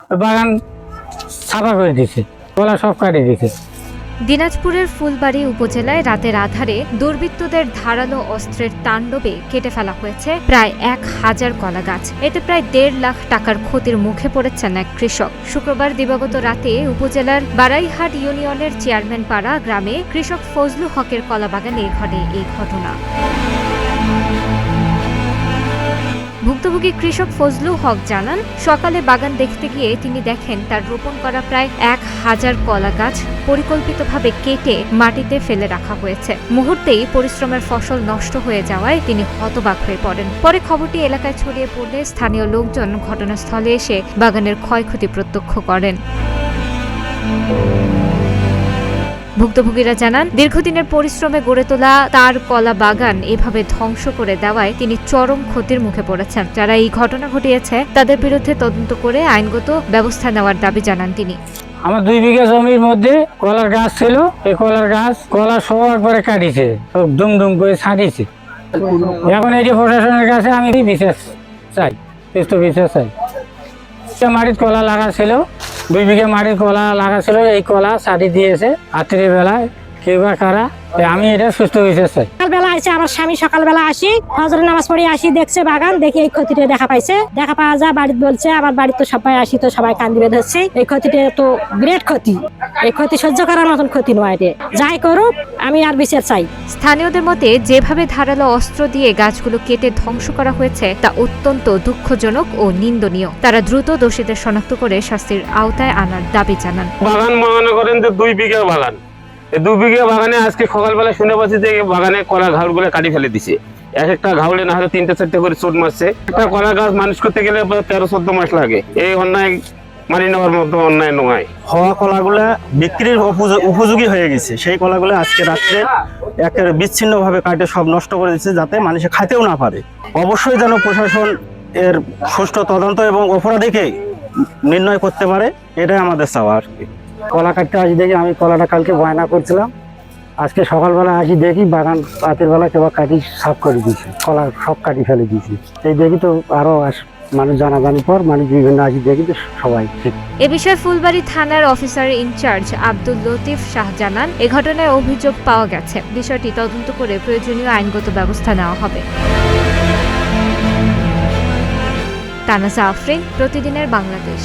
বাগান সাফা করে দিছে, কলা সব কাটিয়ে দিছে। দিনাজপুরের ফুলবাড়ী উপজেলায় রাতের আধারে দুর্বৃত্তদের ধারালো অস্ত্রের তাণ্ডবে কেটে ফেলা হয়েছে প্রায় 1000 কলা গাছ। এতে প্রায় 1.5 লাখ টাকার ক্ষতির মুখে পড়েছেন এক কৃষক। শুক্রবার দিবাগত রাতে উপজেলার বারাইহাট ইউনিয়নের চেয়ারম্যান পাড়া গ্রামে কৃষক ফজলু হকের কলা বাগানে ঘটে এই ঘটনা। ভুক্তভোগী কৃষক ফজলু হক জানান, সকালে বাগান দেখতে গিয়ে তিনি দেখেন তার রোপণ করা প্রায় 1000 কলা গাছ পরিকল্পিতভাবে কেটে মাটিতে ফেলে রাখা হয়েছে। মুহূর্তেই পরিশ্রমের ফসল নষ্ট হয়ে যাওয়ায় তিনি হতবাক হয়ে পড়েন। পরে খবরটি এলাকায় ছড়িয়ে পড়লে স্থানীয় লোকজন ঘটনাস্থলে এসে বাগানের ক্ষয়ক্ষতি প্রত্যক্ষ করেন। ভুক্তভোগীরা জানান, দীর্ঘদিনের পরিশ্রমে গড়ে তোলা তার কলা বাগান এভাবে ধ্বংস করে দেওয়ায় তিনি চরম ক্ষতির মুখে পড়েছেন। যারা এই ঘটনা ঘটিয়েছে তাদের বিরুদ্ধে তদন্ত করে আইনগত ব্যবস্থা নেওয়ার দাবি জানান তিনি। আমার 2 বিঘা জমির মধ্যে কলার গাছ ছিল, এই কলার গাছ কলা সব একবারে কাটিছে, সব দুম দুম করে ছাড়িয়েছে। এখন এই যে প্রশাসনের কাছে আমি বিচার চাই, সুস্থ বিচার চাই। মাটির কলা লাগা ছিল, 2 বিঘা মাটির কলা লাগা ছিল, এই কলা ছাড়ি দিয়েছে রাত্রি বেলায়, কেউ বা কারা। আমি এটা সুস্থ বিচার চাই। সকালবেলা আসে আমার স্বামী, সকালবেলা আসি ফজরের নামাজ পড়ে আসি, দেখছে বাগান, দেখি এই ক্ষতিটা দেখা পাইছে। দেখা পাওয়া যায় বাড়িতে বলছে, আমার বাড়িতে তো সবাই আসি, তো সবাই কান্দিবে ধরছে। এই ক্ষতিটা তো বিরাট ক্ষতি, এই ক্ষতি সহ্য করার মতন ক্ষতি নয়। রে যাই করুক, আমি আর বিচার চাই। স্থানীয়দের মতে, যেভাবে ধারালো অস্ত্র দিয়ে গাছগুলো কেটে ধ্বংস করা হয়েছে তা অত্যন্ত দুঃখজনক ও নিন্দনীয়। তারা দ্রুত দোষীদের শনাক্ত করে শাস্তির আওতায় আনার দাবি জানান। বাগান মনে করেন যে 2 বিঘা বাগান, এই 2 বিঘা বাগানে আজকে সকালবেলা শুনে পাচ্ছি যে বাগানে কলা ঘাউলগুলো কাটি ফেলে দিছে। এক একটা ঘাউলে না হলে 3-4টা করে চোট মারছে। একটা কলা গাছ মানুষ করতে গেলে 13-14 মাস লাগে। এই অন্যায় মানি নেওয়ার মতো অন্যায় নয়। হওয়া কলাগুলা বিক্রির উপযোগী হয়ে গেছে, সেই কলাগুলো আজকে রাত্রে একেবারে বিচ্ছিন্নভাবে কাটে সব নষ্ট করে দিচ্ছে, যাতে মানুষে খাইতেও না পারে। অবশ্যই যেন প্রশাসন এর সুষ্ঠু তদন্ত এবং অপরাধীকে নির্ণয় করতে পারে, এটাই আমাদের চাওয়া আর কি। কলা কাটতে আসি দেখি, আমি কলাটা কালকে বায়না করছিলাম, আজকে সকালবেলা আসি দেখি বাগান রাতের বেলা কেউ কাটি সাফ করে দিয়েছে, কলা সব কাটি ফেলে দিয়েছে। এই দেখি তো আরো মানুষ জানাজানি পর মানুষ বিভিন্ন আসি দেখি তো সবাই ঠিক। এ বিষয়ে ফুলবাড়ী থানার অফিসার ইনচার্জ আব্দুল লতিফ শাহ জানান, এ ঘটনায় অভিযোগ পাওয়া গেছে, বিষয়টি তদন্ত করে প্রয়োজনীয় আইনগত ব্যবস্থা নেওয়া হবে। তানাজা আফরিন, প্রতিদিনের বাংলাদেশ।